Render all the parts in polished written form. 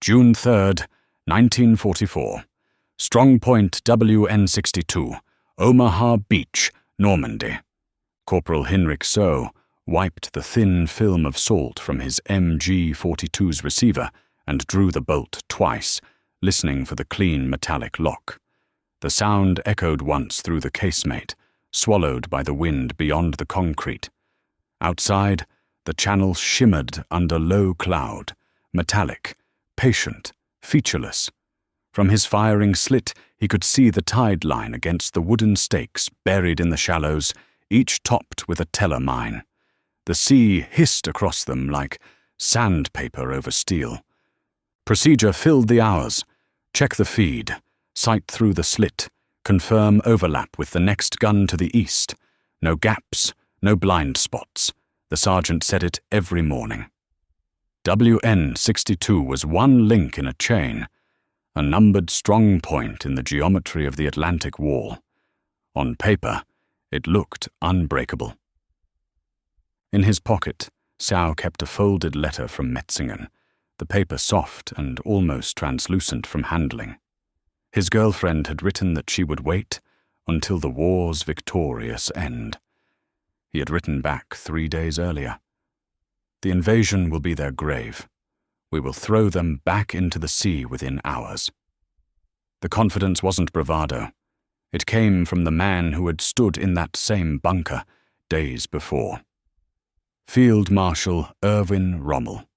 June 3rd, 1944. Strong Point WN62, Omaha Beach, Normandy. Corporal Hinrich So wiped the thin film of salt from his MG-42's receiver and drew the bolt twice, listening for the clean metallic lock. The sound echoed once through the casemate, swallowed by the wind beyond the concrete. Outside, the channel shimmered under low cloud, metallic, patient, featureless. From his firing slit, he could see the tide line against the wooden stakes buried in the shallows, each topped with a teller mine. The sea hissed across them like sandpaper over steel. Procedure filled the hours. Check the feed, sight through the slit, confirm overlap with the next gun to the east. No gaps, no blind spots. The sergeant said it every morning. WN62 was one link in a chain, a numbered strong point in the geometry of the Atlantic Wall. On paper, it looked unbreakable. In his pocket, Sau kept a folded letter from Metzingen, the paper soft and almost translucent from handling. His girlfriend had written that she would wait until the war's victorious end. He had written back 3 days earlier. The invasion will be their grave. We will throw them back into the sea within hours. The confidence wasn't bravado. It came from the man who had stood in that same bunker days before. Field Marshal Erwin Rommel.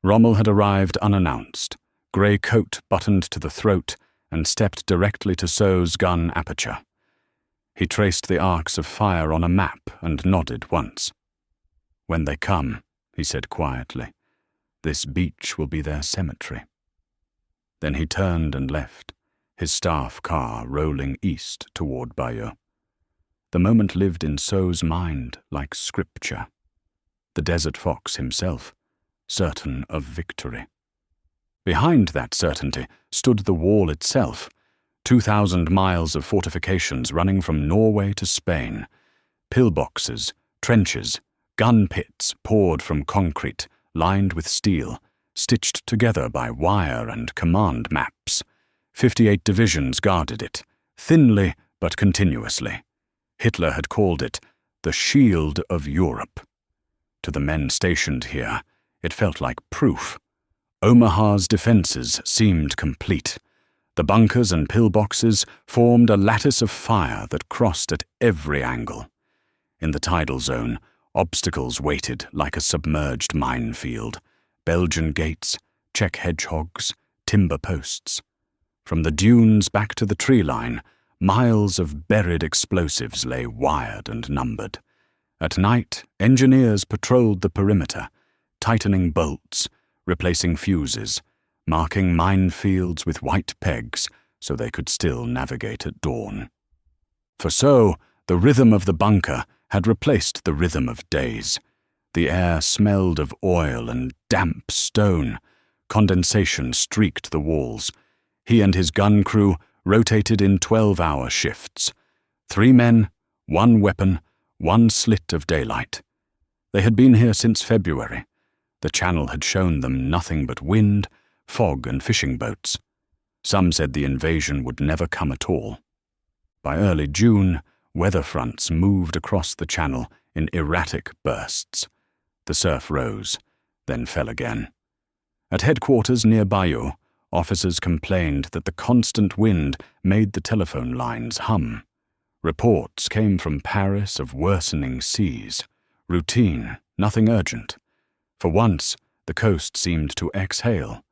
Rommel had arrived unannounced, grey coat buttoned to the throat, and stepped directly to So's gun aperture. He traced the arcs of fire on a map and nodded once. "When they come," he said quietly, "this beach will be their cemetery." Then he turned and left, his staff car rolling east toward Bayeux. The moment lived in So's mind like scripture. The desert fox himself, certain of victory. Behind that certainty stood the wall itself, 2,000 miles of fortifications running from Norway to Spain, pillboxes, trenches, gun pits poured from concrete, lined with steel, stitched together by wire and command maps. 58 divisions guarded it, thinly but continuously. Hitler had called it the Shield of Europe. To the men stationed here, it felt like proof. Omaha's defenses seemed complete. The bunkers and pillboxes formed a lattice of fire that crossed at every angle. In the tidal zone, obstacles waited like a submerged minefield. Belgian gates, Czech hedgehogs, timber posts. From the dunes back to the tree line, miles of buried explosives lay wired and numbered. At night, engineers patrolled the perimeter, tightening bolts, replacing fuses, marking minefields with white pegs so they could still navigate at dawn. For so, the rhythm of the bunker had replaced the rhythm of days. The air smelled of oil and damp stone. Condensation streaked the walls. He and his gun crew rotated in 12-hour shifts. 3 men, 1 weapon, 1 slit of daylight. They had been here since February. The channel had shown them nothing but wind, fog and fishing boats. Some said the invasion would never come at all. By early June, weather fronts moved across the channel in erratic bursts. The surf rose, then fell again. At headquarters near Bayeux, officers complained that the constant wind made the telephone lines hum. Reports came from Paris of worsening seas. Routine, nothing urgent. For once, the coast seemed to exhale.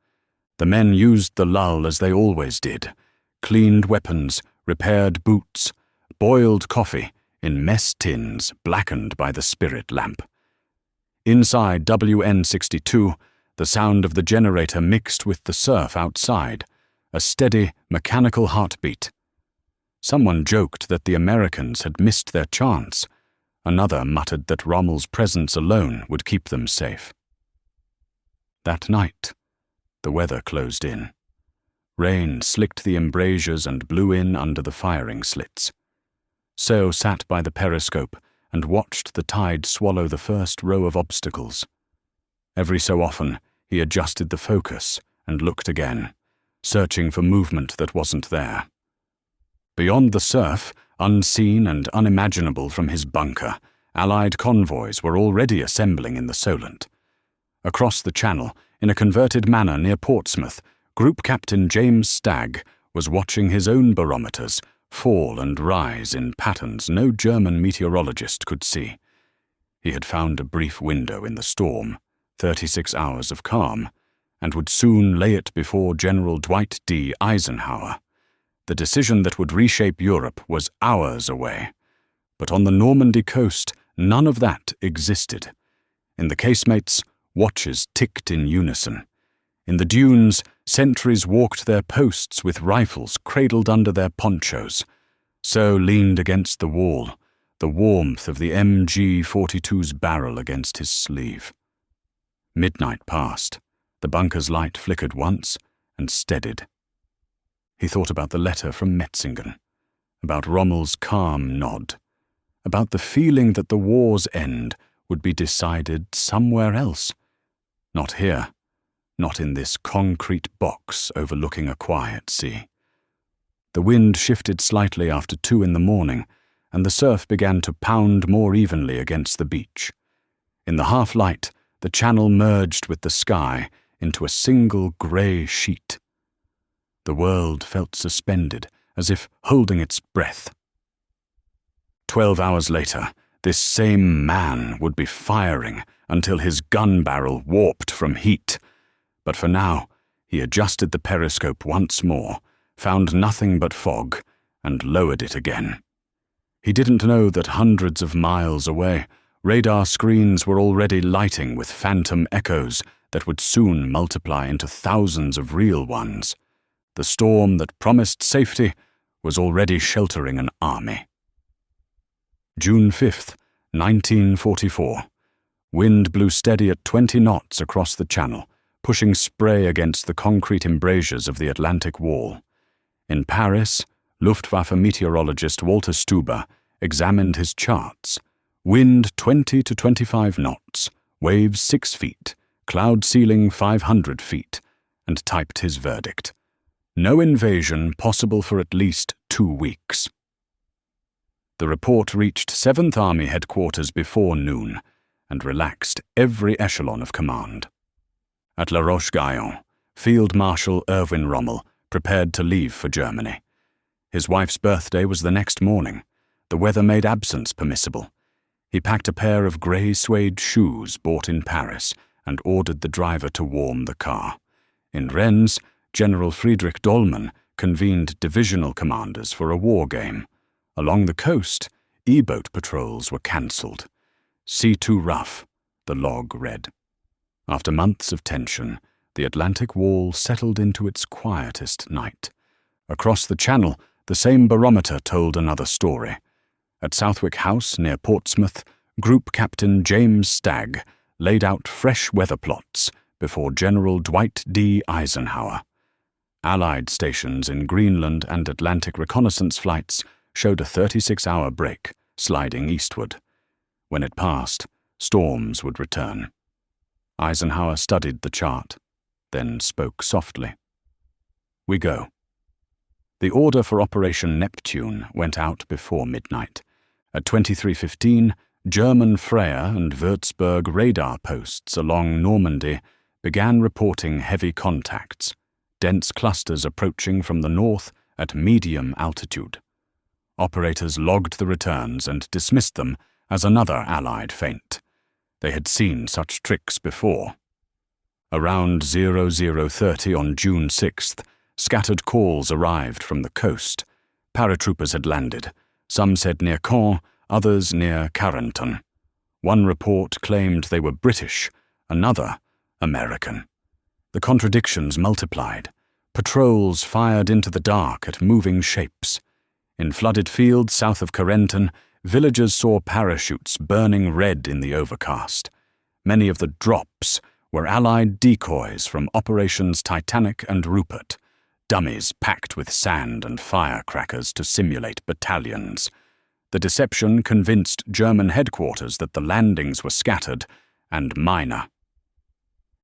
The men used the lull as they always did, cleaned weapons, repaired boots, boiled coffee in mess tins blackened by the spirit lamp. Inside WN62, the sound of the generator mixed with the surf outside, a steady, mechanical heartbeat. Someone joked that the Americans had missed their chance. Another muttered that Rommel's presence alone would keep them safe. That night, the weather closed in. Rain slicked the embrasures and blew in under the firing slits. So sat by the periscope and watched the tide swallow the first row of obstacles. Every so often, He adjusted the focus and looked again, searching for movement that wasn't there. Beyond the surf, unseen and unimaginable from his bunker, Allied convoys were already assembling in the Solent. Across the Channel, in a converted manor near Portsmouth, Group Captain James Stagg was watching his own barometers fall and rise in patterns no German meteorologist could see. He had found a brief window in the storm, 36 hours of calm, and would soon lay it before General Dwight D. Eisenhower. The decision that would reshape Europe was hours away. But on the Normandy coast, none of that existed. In the casemates, watches ticked in unison. In the dunes, sentries walked their posts with rifles cradled under their ponchos. So leaned against the wall, the warmth of the MG-42's barrel against his sleeve. Midnight passed. The bunker's light flickered once and steadied. He thought about the letter from Metzingen, about Rommel's calm nod, about the feeling that the war's end would be decided somewhere else. Not here, not in this concrete box overlooking a quiet sea. The wind shifted slightly after 2 a.m, and the surf began to pound more evenly against the beach. In the half-light, the channel merged with the sky into a single grey sheet. The world felt suspended, as if holding its breath. 12 hours later, this same man would be firing until his gun barrel warped from heat. But for now, he adjusted the periscope once more, found nothing but fog, and lowered it again. He didn't know that hundreds of miles away, radar screens were already lighting with phantom echoes that would soon multiply into thousands of real ones. The storm that promised safety was already sheltering an army. June 5th, 1944. Wind blew steady at 20 knots across the Channel, pushing spray against the concrete embrasures of the Atlantic Wall. In Paris, Luftwaffe meteorologist Walter Stuber examined his charts. Wind 20 to 25 knots, waves 6 feet, cloud ceiling 500 feet, and typed his verdict. No invasion possible for at least 2 weeks. The report reached 7th Army headquarters before noon and relaxed every echelon of command. At La Roche-Guyon, Field Marshal Erwin Rommel prepared to leave for Germany. His wife's birthday was the next morning. The weather made absence permissible. He packed a pair of grey suede shoes bought in Paris and ordered the driver to warm the car. In Rennes, General Friedrich Dollmann convened divisional commanders for a war game. Along the coast, E-boat patrols were cancelled. "Sea too rough," the log read. After months of tension, the Atlantic Wall settled into its quietest night. Across the Channel, the same barometer told another story. At Southwick House near Portsmouth, Group Captain James Stagg laid out fresh weather plots before General Dwight D. Eisenhower. Allied stations in Greenland and Atlantic reconnaissance flights showed a 36-hour break, sliding eastward. When it passed, storms would return. Eisenhower studied the chart, then spoke softly. "We go." The order for Operation Neptune went out before midnight. At 23:15, German Freya and Würzburg radar posts along Normandy began reporting heavy contacts, dense clusters approaching from the north at medium altitude. Operators logged the returns and dismissed them as another Allied feint. They had seen such tricks before. Around 0030 on June 6th, scattered calls arrived from the coast. Paratroopers had landed. Some said near Caen, others near Carenton. One report claimed they were British, another American. The contradictions multiplied. Patrols fired into the dark at moving shapes. In flooded fields south of Carenton, villagers saw parachutes burning red in the overcast. Many of the drops were Allied decoys from Operations Titanic and Rupert, dummies packed with sand and firecrackers to simulate battalions. The deception convinced German headquarters that the landings were scattered and minor.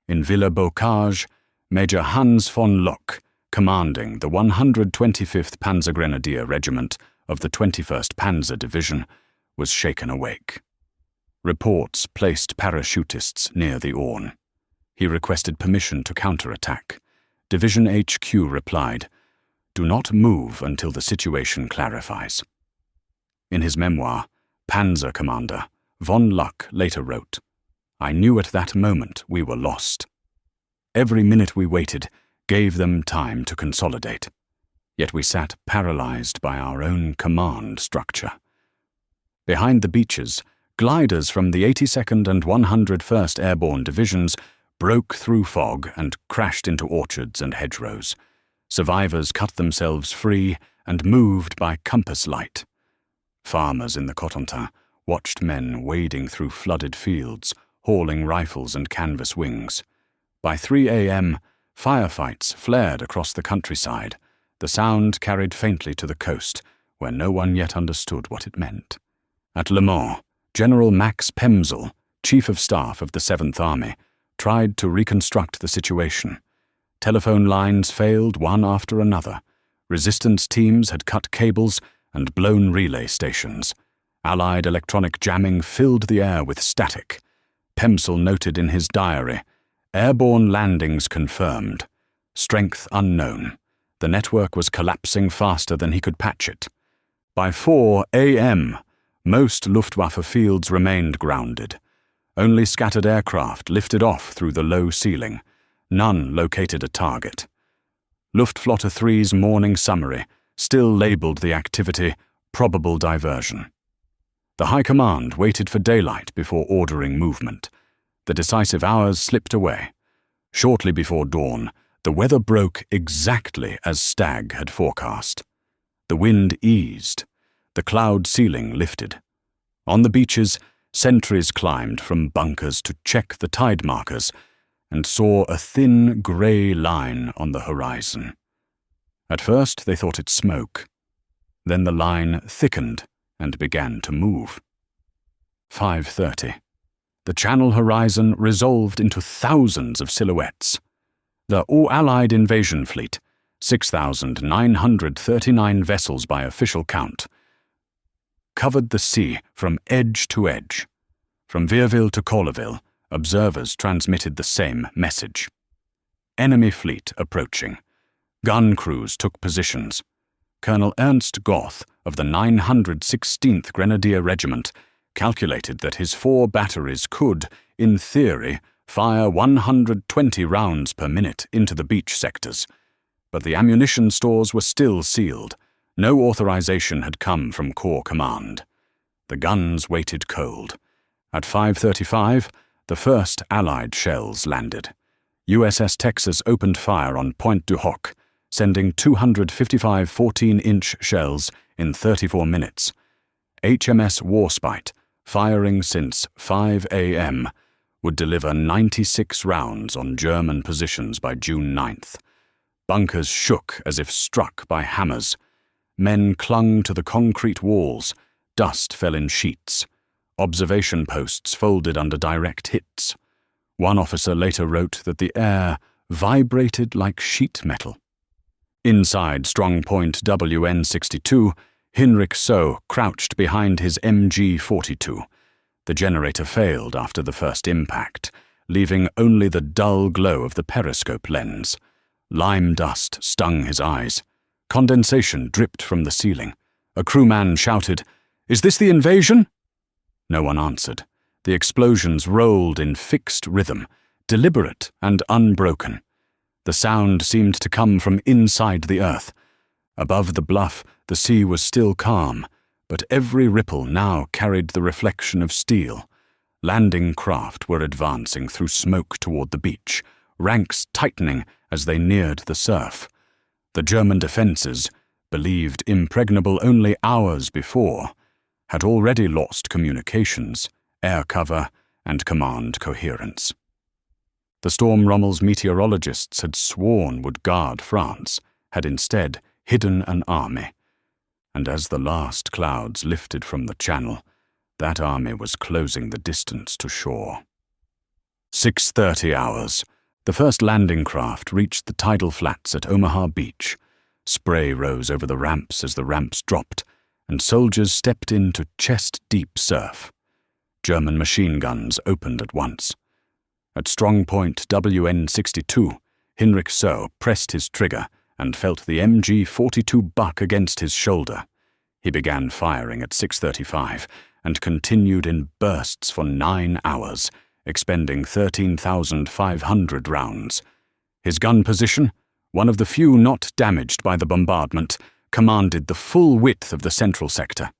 In Villers-Bocage, Major Hans von Lock, commanding the 125th Panzergrenadier Regiment of the 21st Panzer Division, was shaken awake. Reports placed parachutists near the Orne. He requested permission to counterattack. Division HQ replied, "Do not move until the situation clarifies." In his memoir, Panzer Commander von Luck later wrote, "I knew at that moment we were lost. Every minute we waited gave them time to consolidate. Yet we sat paralyzed by our own command structure." Behind the beaches, gliders from the 82nd and 101st Airborne Divisions broke through fog and crashed into orchards and hedgerows. Survivors cut themselves free and moved by compass light. Farmers in the Cotentin watched men wading through flooded fields, hauling rifles and canvas wings. By 3 a.m., firefights flared across the countryside. The sound carried faintly to the coast, where no one yet understood what it meant. At Le Mans, General Max Pemsel, Chief of Staff of the 7th Army, tried to reconstruct the situation. Telephone lines failed one after another. Resistance teams had cut cables and blown relay stations. Allied electronic jamming filled the air with static. Pemsel noted in his diary, "Airborne landings confirmed. Strength unknown. The network was collapsing faster than he could patch it." By 4 a.m., most Luftwaffe fields remained grounded. Only scattered aircraft lifted off through the low ceiling. None located a target. Luftflotte 3's morning summary still labeled the activity probable diversion. The High Command waited for daylight before ordering movement. The decisive hours slipped away. Shortly before dawn, the weather broke exactly as Stagg had forecast. The wind eased. The cloud ceiling lifted. On the beaches, sentries climbed from bunkers to check the tide markers and saw a thin grey line on the horizon. At first they thought it smoke. Then the line thickened and began to move. 5:30. The Channel horizon resolved into thousands of silhouettes. The All-Allied invasion fleet, 6,939 vessels by official count, covered the sea from edge to edge. From Vierville to Colleville, observers transmitted the same message. Enemy fleet approaching. Gun crews took positions. Colonel Ernst Goth of the 916th Grenadier Regiment calculated that his 4 batteries could, in theory, fire 120 rounds per minute into the beach sectors. But the ammunition stores were still sealed. No authorization had come from Corps Command. The guns waited cold. At 5:35, the first Allied shells landed. USS Texas opened fire on Pointe du Hoc, sending 255 14-inch shells in 34 minutes. HMS Warspite, firing since 5 a.m., would deliver 96 rounds on German positions by June 9th. Bunkers shook as if struck by hammers. Men clung to the concrete walls. Dust fell in sheets. Observation posts folded under direct hits. One officer later wrote that the air vibrated like sheet metal. Inside Strong Point WN-62, Hinrich So crouched behind his MG-42. The generator failed after the first impact, leaving only the dull glow of the periscope lens. Lime dust stung his eyes. Condensation dripped from the ceiling. A crewman shouted, "Is this the invasion?" No one answered. The explosions rolled in fixed rhythm, deliberate and unbroken. The sound seemed to come from inside the earth. Above the bluff, the sea was still calm, but every ripple now carried the reflection of steel. Landing craft were advancing through smoke toward the beach, ranks tightening as they neared the surf. The German defenses, believed impregnable only hours before, had already lost communications, air cover, and command coherence. The Storm Rommel's meteorologists had sworn would guard France, had instead hidden an army. And as the last clouds lifted from the Channel, that army was closing the distance to shore. 6:30 hours. The first landing craft reached the tidal flats at Omaha Beach. Spray rose over the ramps as the ramps dropped, and soldiers stepped into chest-deep surf. German machine guns opened at once. At strong point WN-62, Hinrich Soe pressed his trigger and felt the MG-42 buck against his shoulder. He began firing at 6:35 and continued in bursts for 9 hours, expending 13,500 rounds. His gun position, one of the few not damaged by the bombardment, commanded the full width of the central sector.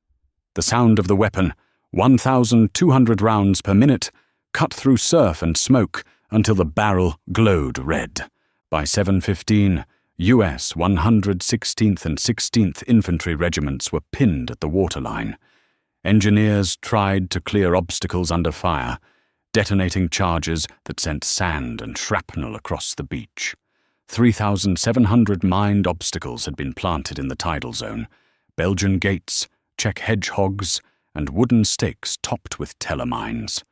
The sound of the weapon, 1,200 rounds per minute, cut through surf and smoke until the barrel glowed red. By 7:15, U.S. 116th and 16th Infantry regiments were pinned at the waterline. Engineers tried to clear obstacles under fire, detonating charges that sent sand and shrapnel across the beach. 3,700 mined obstacles had been planted in the tidal zone, Belgian gates, Czech hedgehogs, and wooden stakes topped with telemines.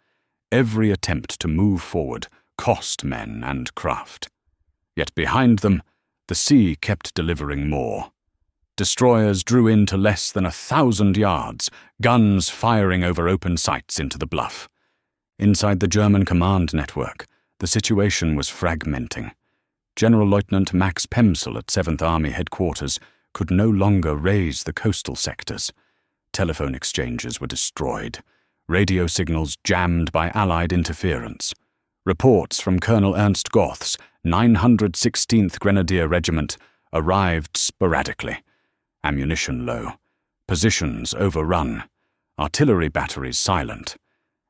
Every attempt to move forward cost men and craft. Yet behind them, the sea kept delivering more. Destroyers drew in to less than 1,000 yards, guns firing over open sights into the bluff. Inside the German command network, the situation was fragmenting. General Lieutenant Max Pemsel at 7th Army Headquarters could no longer raise the coastal sectors. Telephone exchanges were destroyed, radio signals jammed by Allied interference. Reports from Colonel Ernst Goth's 916th Grenadier Regiment arrived sporadically. Ammunition low, positions overrun, artillery batteries silent.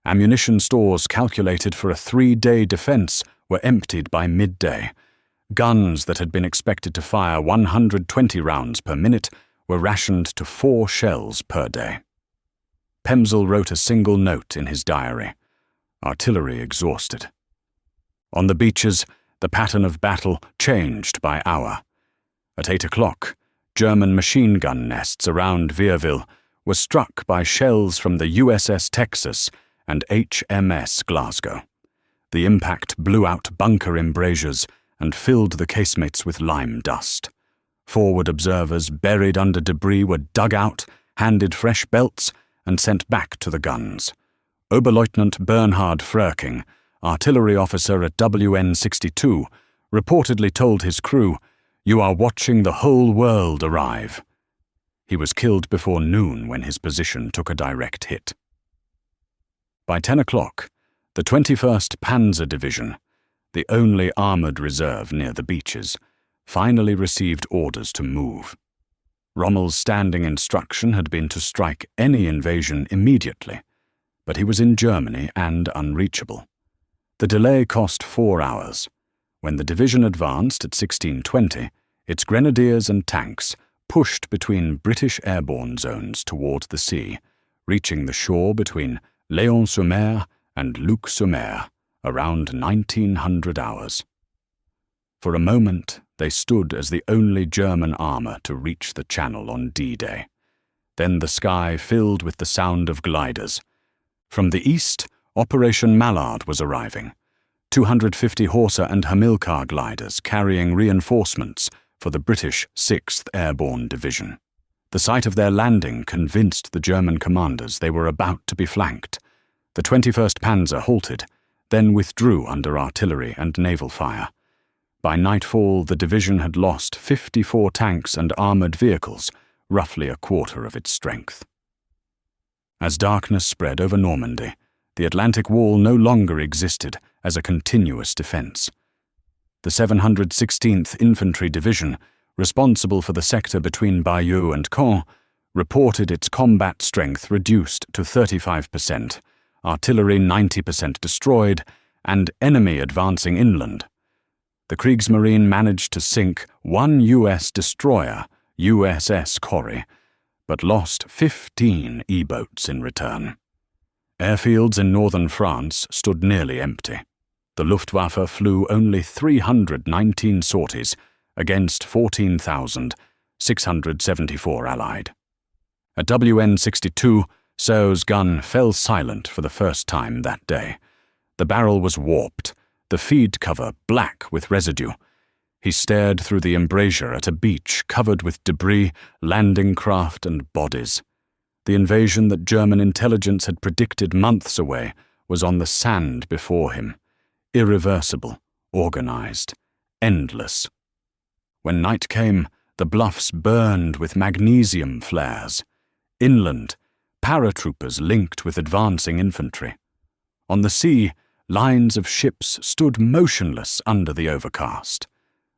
Ammunition stores calculated for a 3-day defense were emptied by midday. Guns that had been expected to fire 120 rounds per minute were rationed to 4 shells per day. Pemsel wrote a single note in his diary: artillery exhausted. On the beaches, the pattern of battle changed by hour. At 8 o'clock, German machine gun nests around Vierville were struck by shells from the USS Texas and HMS Glasgow. The impact blew out bunker embrasures and filled the casemates with lime dust. Forward observers buried under debris were dug out, handed fresh belts, and sent back to the guns. Oberleutnant Bernhard Fröking, artillery officer at WN-62, reportedly told his crew, "You are watching the whole world arrive." He was killed before noon when his position took a direct hit. By 10 o'clock, the 21st Panzer Division, the only armoured reserve near the beaches, finally received orders to move. Rommel's standing instruction had been to strike any invasion immediately, but he was in Germany and unreachable. The delay cost 4 hours. When the division advanced at 16:20, its grenadiers and tanks pushed between British airborne zones toward the sea, reaching the shore between Léon-sur-Mer and Luc-sur-Mer around 1900 hours. For a moment, they stood as the only German armour to reach the Channel on D-Day. Then the sky filled with the sound of gliders. From the east, Operation Mallard was arriving. 250 Horsa and Hamilcar gliders carrying reinforcements for the British 6th Airborne Division. The sight of their landing convinced the German commanders they were about to be flanked. The 21st Panzer halted, then withdrew under artillery and naval fire. By nightfall, the division had lost 54 tanks and armoured vehicles, roughly a quarter of its strength. As darkness spread over Normandy, the Atlantic Wall no longer existed as a continuous defence. The 716th Infantry Division, responsible for the sector between Bayeux and Caen, reported its combat strength reduced to 35%, artillery 90% destroyed, and enemy advancing inland. The Kriegsmarine managed to sink 1 U.S. destroyer, USS Corrie, but lost 15 E-boats in return. Airfields in northern France stood nearly empty. The Luftwaffe flew only 319 sorties against 14,674 Allied. At WN-62, Soe's gun fell silent for the first time that day. The barrel was warped, the feed cover black with residue. He stared through the embrasure at a beach covered with debris, landing craft, and bodies. The invasion that German intelligence had predicted months away was on the sand before him, irreversible, organized, endless. When night came, the bluffs burned with magnesium flares. Inland, paratroopers linked with advancing infantry. On the sea, lines of ships stood motionless under the overcast.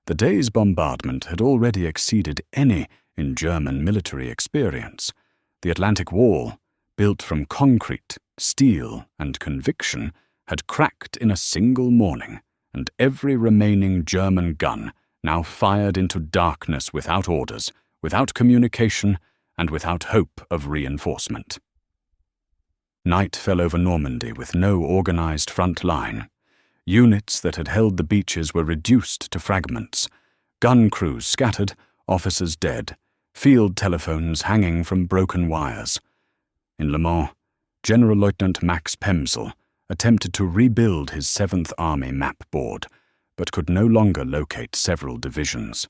The day's bombardment had already exceeded any in German military experience. The Atlantic Wall, built from concrete, steel, and conviction, had cracked in a single morning, and every remaining German gun now fired into darkness without orders, without communication, and without hope of reinforcement. Night fell over Normandy with no organized front line. Units that had held the beaches were reduced to fragments. Gun crews scattered, officers dead, field telephones hanging from broken wires. In Le Mans, General Lieutenant Max Pemsel attempted to rebuild his 7th Army map board, but could no longer locate several divisions.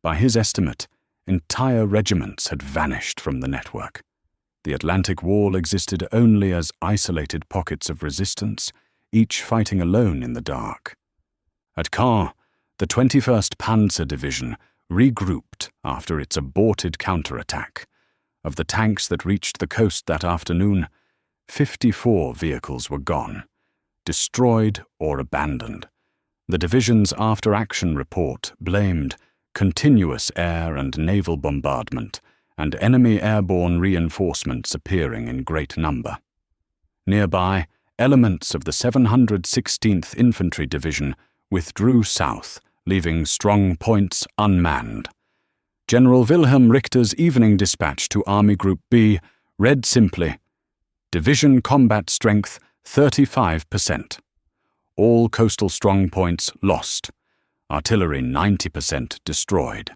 By his estimate, entire regiments had vanished from the network. The Atlantic Wall existed only as isolated pockets of resistance, each fighting alone in the dark. At Caen, the 21st Panzer Division regrouped after its aborted counterattack. Of the tanks that reached the coast that afternoon, 54 vehicles were gone, destroyed or abandoned. The division's after-action report blamed continuous air and naval bombardment and enemy airborne reinforcements appearing in great number. Nearby, elements of the 716th Infantry Division withdrew south, leaving strong points unmanned. General Wilhelm Richter's evening dispatch to Army Group B read simply, "Division combat strength 35%. All coastal strong points lost. Artillery 90% destroyed.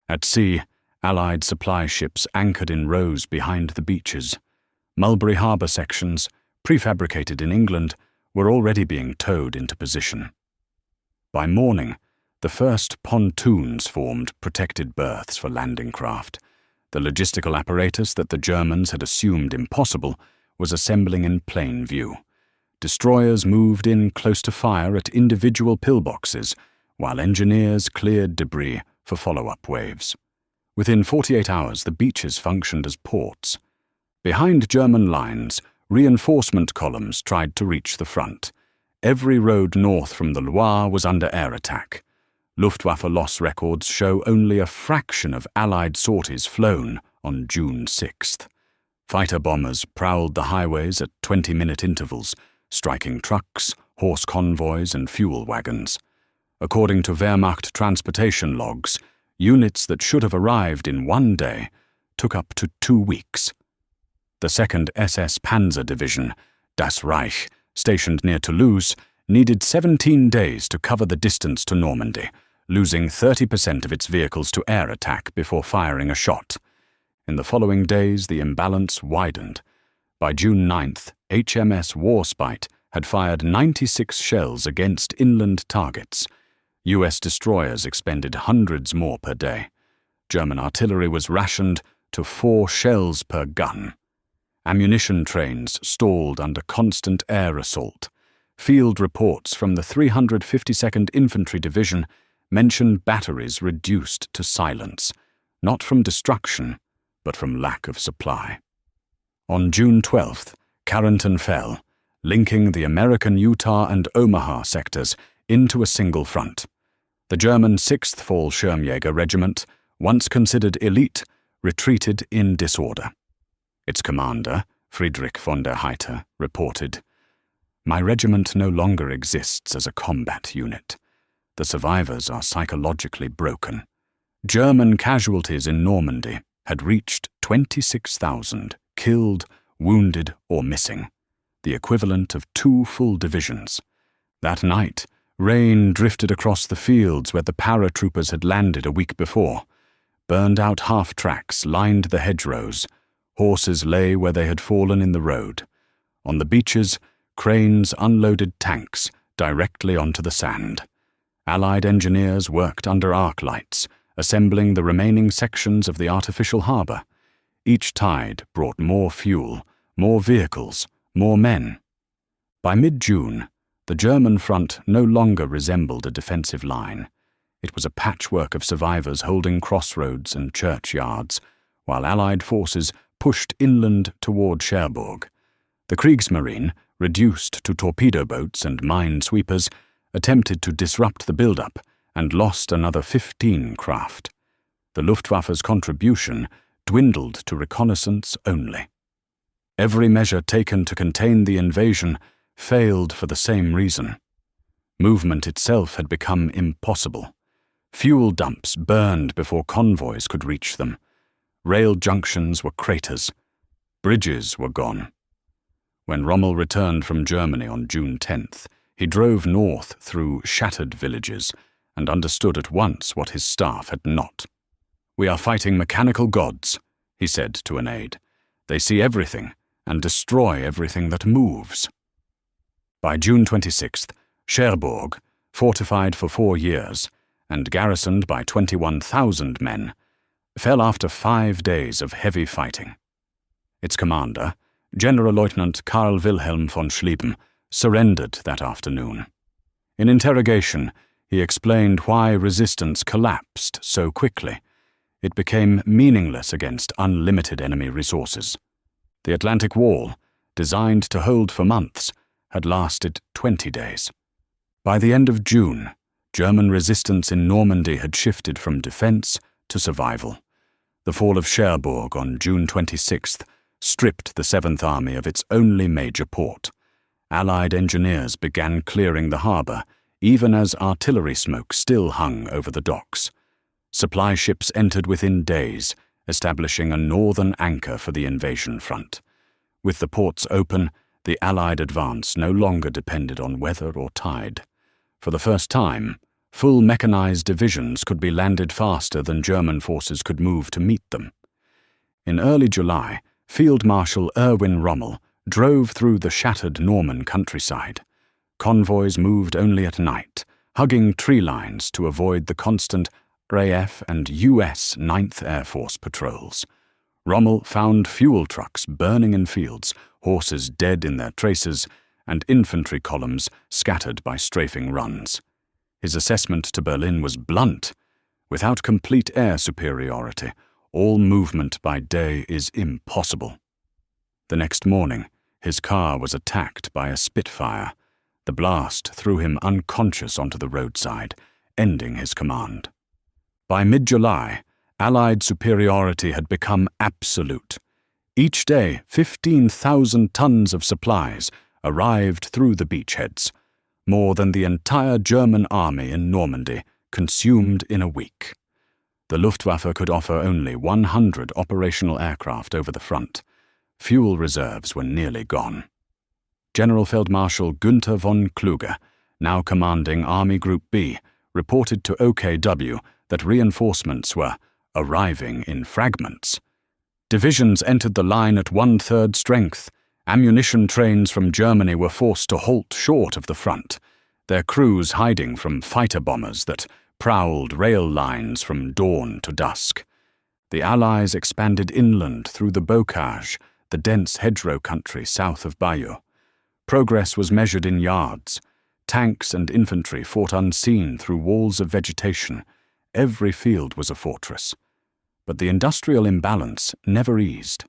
At sea, Allied supply ships anchored in rows behind the beaches. Mulberry Harbour sections, prefabricated in England, were already being towed into position. By morning, the first pontoons formed protected berths for landing craft. The logistical apparatus that the Germans had assumed impossible was assembling in plain view. Destroyers moved in close to fire at individual pillboxes, while engineers cleared debris for follow-up waves. Within 48 hours, the beaches functioned as ports. Behind German lines, reinforcement columns tried to reach the front. Every road north from the Loire was under air attack. Luftwaffe loss records show only a fraction of Allied sorties flown on June 6th. Fighter bombers prowled the highways at 20-minute intervals, striking trucks, horse convoys, and fuel wagons. According to Wehrmacht transportation logs, units that should have arrived in one day took up to 2 weeks. The 2nd SS Panzer Division, Das Reich, stationed near Toulouse, needed 17 days to cover the distance to Normandy, losing 30% of its vehicles to air attack before firing a shot. In the following days, the imbalance widened. By June 9th, HMS Warspite had fired 96 shells against inland targets. US destroyers expended hundreds more per day. German artillery was rationed to 4 shells per gun. Ammunition trains stalled under constant air assault. Field reports from the 352nd Infantry Division mentioned batteries reduced to silence, not from destruction, but from lack of supply. On June 12th, Carrington fell, linking the American Utah and Omaha sectors into a single front. The German 6th Fallschirmjäger Regiment, once considered elite, retreated in disorder. Its commander, Friedrich von der Heydte, reported, "My regiment no longer exists as a combat unit. The survivors are psychologically broken. German casualties in Normandy had reached 26,000, killed, wounded, or missing, the equivalent of 2 full divisions. That night, rain drifted across the fields where the paratroopers had landed a week before. Burned-out half-tracks lined the hedgerows. Horses lay where they had fallen in the road. On the beaches, cranes unloaded tanks, directly onto the sand. Allied engineers worked under arc lights, assembling the remaining sections of the artificial harbour. Each tide brought more fuel, more vehicles, more men. By mid-June, the German front no longer resembled a defensive line. It was a patchwork of survivors holding crossroads and churchyards, while Allied forces pushed inland toward Cherbourg. The Kriegsmarine, reduced to torpedo boats and minesweepers, attempted to disrupt the build-up and lost another 15 craft. The Luftwaffe's contribution dwindled to reconnaissance only. Every measure taken to contain the invasion failed for the same reason. Movement itself had become impossible. Fuel dumps burned before convoys could reach them. Rail junctions were craters. Bridges were gone. When Rommel returned from Germany on June 10th, he drove north through shattered villages and understood at once what his staff had not. "We are fighting mechanical gods," he said to an aide. "They see everything and destroy everything that moves." By June 26th, Cherbourg, fortified for 4 years and garrisoned by 21,000 men, fell after 5 days of heavy fighting. Its commander, Generalleutnant Karl Wilhelm von Schlieben, surrendered that afternoon. In interrogation, he explained why resistance collapsed so quickly. It became meaningless against unlimited enemy resources. The Atlantic Wall, designed to hold for months, had lasted 20 days. By the end of June, German resistance in Normandy had shifted from defense to survival. The fall of Cherbourg on June 26th stripped the Seventh Army of its only major port. Allied engineers began clearing the harbour, even as artillery smoke still hung over the docks. Supply ships entered within days, establishing a northern anchor for the invasion front. With the ports open, the Allied advance no longer depended on weather or tide. For the first time, full mechanized divisions could be landed faster than German forces could move to meet them. In early July, Field Marshal Erwin Rommel drove through the shattered Norman countryside. Convoys moved only at night, hugging tree lines to avoid the constant RAF and US 9th Air Force patrols. Rommel found fuel trucks burning in fields, horses dead in their traces, and infantry columns scattered by strafing runs. His assessment to Berlin was blunt. Without complete air superiority, all movement by day is impossible. The next morning, his car was attacked by a Spitfire. The blast threw him unconscious onto the roadside, ending his command. By mid-July, Allied superiority had become absolute. Each day, 15,000 tons of supplies arrived through the beachheads, more than the entire German army in Normandy consumed in a week. The Luftwaffe could offer only 100 operational aircraft over the front. Fuel reserves were nearly gone. General Feldmarschall Günther von Kluge, now commanding Army Group B, reported to OKW that reinforcements were arriving in fragments. Divisions entered the line at 1/3 strength. Ammunition trains from Germany were forced to halt short of the front, their crews hiding from fighter bombers that prowled rail lines from dawn to dusk. The Allies expanded inland through the bocage, the dense hedgerow country south of Bayeux. Progress was measured in yards. Tanks and infantry fought unseen through walls of vegetation. Every field was a fortress. But the industrial imbalance never eased.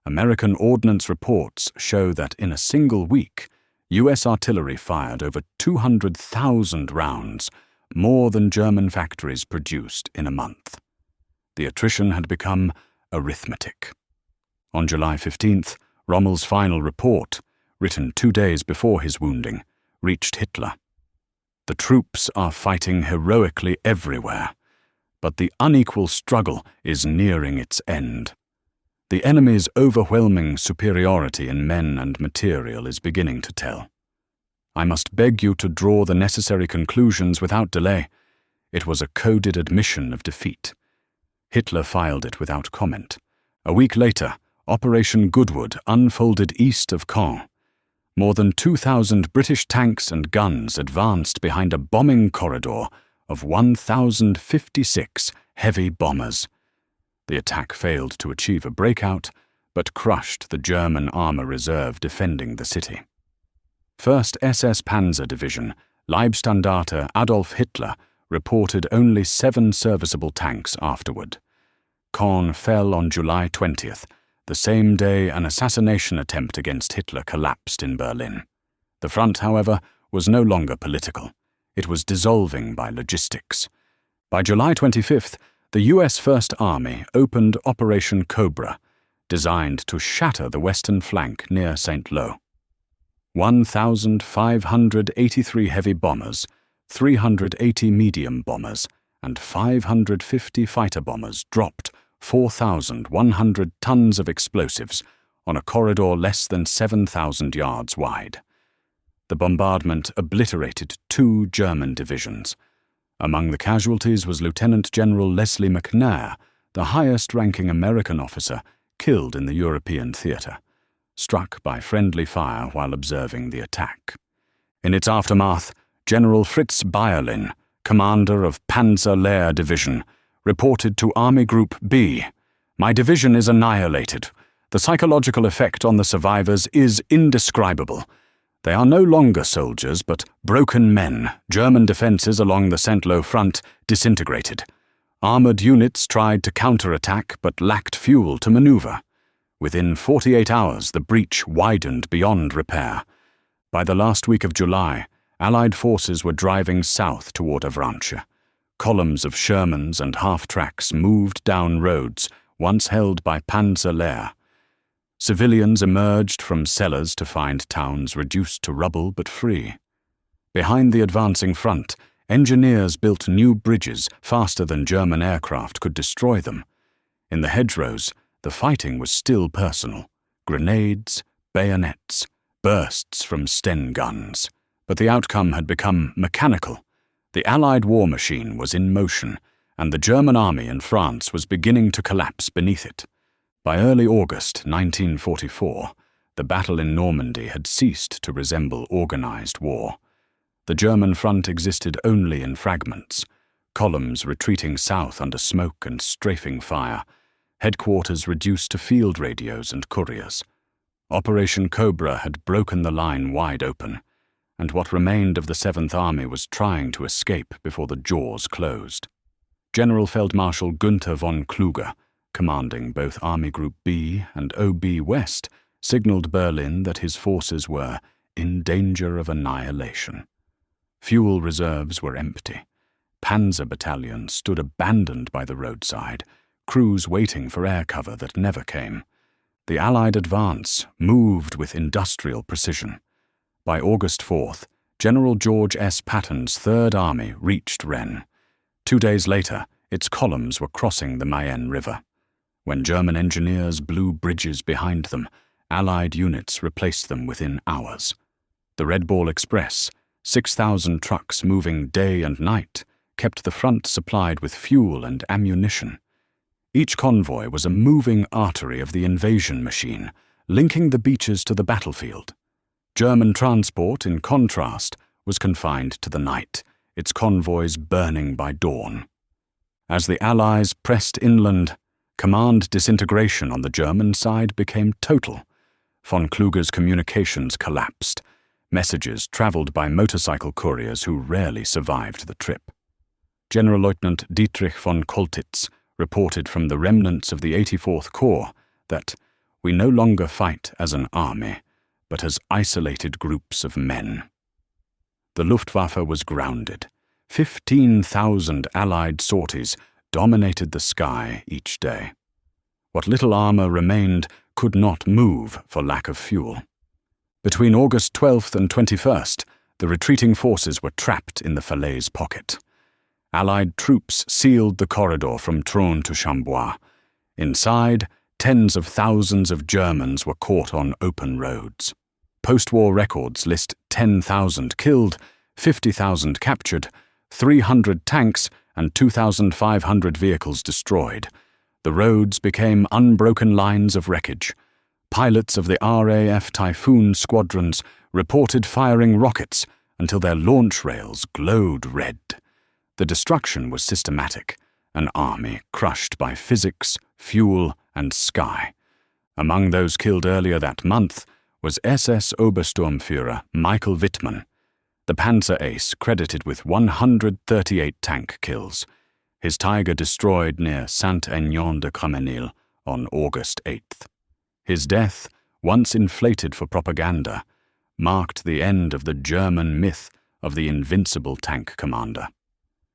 American ordnance reports show that in a single week, U.S. artillery fired over 200,000 rounds, more than German factories produced in a month. The attrition had become arithmetic. On July 15th, Rommel's final report, written 2 days before his wounding, reached Hitler. "The troops are fighting heroically everywhere, but the unequal struggle is nearing its end. The enemy's overwhelming superiority in men and material is beginning to tell. I must beg you to draw the necessary conclusions without delay." It was a coded admission of defeat. Hitler filed it without comment. A week later, Operation Goodwood unfolded east of Caen. More than 2,000 British tanks and guns advanced behind a bombing corridor of 1,056 heavy bombers. The attack failed to achieve a breakout, but crushed the German armor reserve defending the city. 1st SS Panzer Division, Leibstandarte Adolf Hitler, reported only 7 serviceable tanks afterward. Caen fell on July 20th, the same day an assassination attempt against Hitler collapsed in Berlin. The front, however, was no longer political. It was dissolving by logistics. By July 25th, the US First Army opened Operation Cobra, designed to shatter the western flank near St. Lo. 1,583 heavy bombers, 380 medium bombers, and 550 fighter bombers dropped 4,100 tons of explosives on a corridor less than 7,000 yards wide. The bombardment obliterated 2 German divisions. Among the casualties was Lieutenant General Leslie McNair, the highest-ranking American officer killed in the European theater, struck by friendly fire while observing the attack. In its aftermath, General Fritz Bayerlin, commander of Panzer Lehr Division, reported to Army Group B, "My division is annihilated. The psychological effect on the survivors is indescribable. They are no longer soldiers, but broken men. German defenses along the St. Lo front disintegrated. Armored units tried to counterattack but lacked fuel to maneuver. Within 48 hours, the breach widened beyond repair. By the last week of July, Allied forces were driving south toward Avranches. Columns of Shermans and half-tracks moved down roads once held by Panzer Lehr. Civilians emerged from cellars to find towns reduced to rubble but free. Behind the advancing front, engineers built new bridges faster than German aircraft could destroy them. In the hedgerows, the fighting was still personal. Grenades, bayonets, bursts from Sten guns. But the outcome had become mechanical. The Allied war machine was in motion, and the German army in France was beginning to collapse beneath it. By early August 1944, the battle in Normandy had ceased to resemble organized war. The German front existed only in fragments, columns retreating south under smoke and strafing fire, headquarters reduced to field radios and couriers. Operation Cobra had broken the line wide open, and what remained of the 7th Army was trying to escape before the jaws closed. General Feldmarschall Günther von Kluge, commanding both Army Group B and OB West, signaled Berlin that his forces were in danger of annihilation. Fuel reserves were empty. Panzer battalions stood abandoned by the roadside, crews waiting for air cover that never came. The Allied advance moved with industrial precision. By August 4th, General George S. Patton's Third Army reached Rennes. 2 days later, its columns were crossing the Mayenne River. When German engineers blew bridges behind them, Allied units replaced them within hours. The Red Ball Express, 6,000 trucks moving day and night, kept the front supplied with fuel and ammunition. Each convoy was a moving artery of the invasion machine, linking the beaches to the battlefield. German transport, in contrast, was confined to the night, its convoys burning by dawn. As the Allies pressed inland, command disintegration on the German side became total. Von Kluge's communications collapsed. Messages traveled by motorcycle couriers who rarely survived the trip. Generalleutnant Dietrich von Koltitz reported from the remnants of the 84th Corps that we no longer fight as an army, but as isolated groups of men. The Luftwaffe was grounded. 15,000 Allied sorties dominated the sky each day. What little armor remained could not move for lack of fuel. Between August 12th and 21st, the retreating forces were trapped in the Falaise pocket. Allied troops sealed the corridor from Trône to Chambois. Inside, tens of thousands of Germans were caught on open roads. Post-war records list 10,000 killed, 50,000 captured, 300 tanks, and 2,500 vehicles destroyed. The roads became unbroken lines of wreckage. Pilots of the RAF Typhoon squadrons reported firing rockets until their launch rails glowed red. The destruction was systematic, an army crushed by physics, fuel, and sky. Among those killed earlier that month was SS Obersturmführer Michael Wittmann, the Panzer ace credited with 138 tank kills. His Tiger destroyed near Saint-Aignan-de-Cramenil on August 8th. His death, once inflated for propaganda, marked the end of the German myth of the invincible tank commander.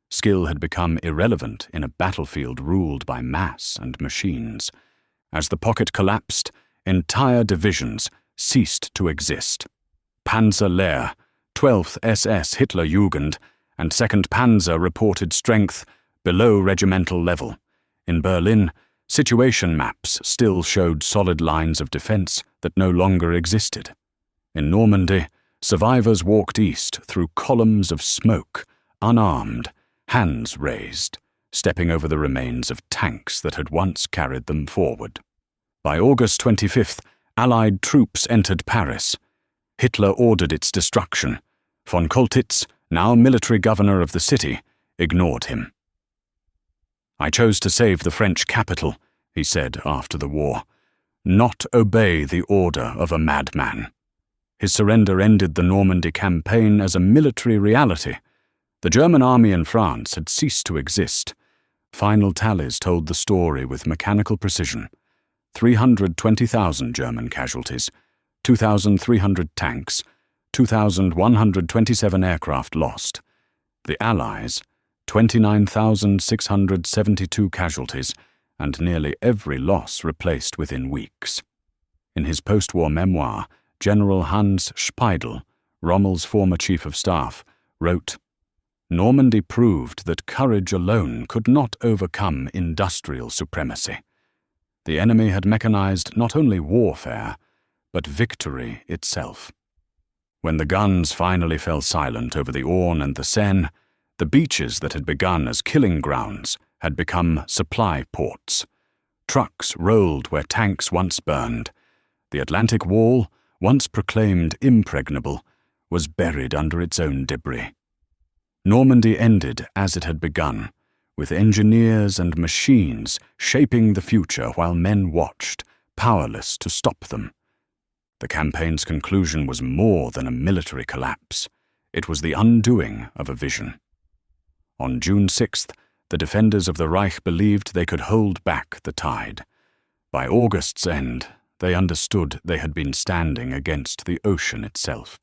Skill had become irrelevant in a battlefield ruled by mass and machines. As the pocket collapsed, entire divisions ceased to exist. Panzer Lehr, 12th SS Hitlerjugend, and 2nd Panzer reported strength below regimental level. In Berlin, situation maps still showed solid lines of defense that no longer existed. In Normandy, survivors walked east through columns of smoke, unarmed, hands raised, stepping over the remains of tanks that had once carried them forward. By August 25th, Allied troops entered Paris. Hitler ordered its destruction. Von Choltitz, now military governor of the city, ignored him. "I chose to save the French capital," he said after the war, "not obey the order of a madman." His surrender ended the Normandy campaign as a military reality. The German army in France had ceased to exist. Final tallies told the story with mechanical precision. 320,000 German casualties, 2,300 tanks, 2,127 aircraft lost. The Allies, 29,672 casualties, and nearly every loss replaced within weeks. In his post-war memoir, General Hans Speidel, Rommel's former chief of staff, wrote, "Normandy proved that courage alone could not overcome industrial supremacy. The enemy had mechanized not only warfare, but victory itself." When the guns finally fell silent over the Orne and the Seine, the beaches that had begun as killing grounds had become supply ports. Trucks rolled where tanks once burned. The Atlantic Wall, once proclaimed impregnable, was buried under its own debris. Normandy ended as it had begun, with engineers and machines shaping the future while men watched, powerless to stop them. The campaign's conclusion was more than a military collapse. It was the undoing of a vision. On June 6th, the defenders of the Reich believed they could hold back the tide. By August's end, they understood they had been standing against the ocean itself.